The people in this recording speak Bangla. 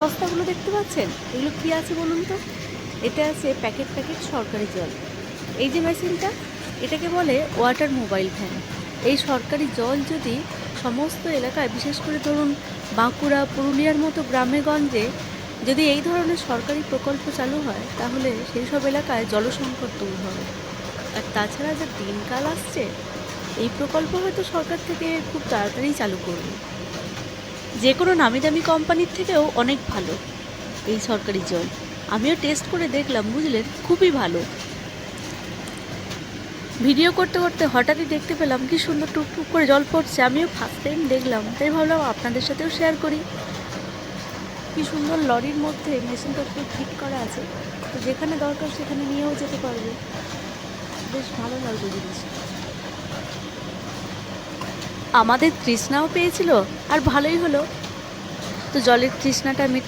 বস্তাগুলো দেখতে পাচ্ছেন, এগুলো কী আছে বলুন তো? এটা আছে প্যাকেট প্যাকেট সরকারি জল। এই যে মেশিনটা, এটাকে বলে ওয়াটার মোবাইল ভ্যান। এই সরকারি জল যদি সমস্ত এলাকায়, বিশেষ করে ধরুন বাঁকুড়া, পুরুলিয়ার মতো গ্রামে গঞ্জে যদি এই ধরনের সরকারি প্রকল্প চালু হয়, তাহলে সেই সব এলাকায় জলসংকট দূর হবে। আর তাছাড়া যে দিনকাল আসছে, এই প্রকল্প হয়তো সরকার থেকে খুব তাড়াতাড়ি চালু করবে। যে কোনো নামি দামি কোম্পানির থেকেও অনেক ভালো এই সরকারি জল। আমিও টেস্ট করে দেখলাম, বুঝলেন, খুবই ভালো। ভিডিও করতে করতে হঠাৎই দেখতে পেলাম কি সুন্দর টুকটুক করে জল পড়ছে। আমিও ফার্স্ট টাইম দেখলাম, তাই ভাবলাম আপনাদের সাথেও শেয়ার করি। কি সুন্দর লরির মধ্যে মেশিনটা পুরো ফিট করা আছে, তো যেখানে দরকার সেখানে নিয়েও যেতে পারবে। বেশ ভালো লাগলো জিনিসটা। আমাদের তৃষ্ণাও পেয়েছিল, আর ভালোই হলো। তো জলের তৃষ্ণাটা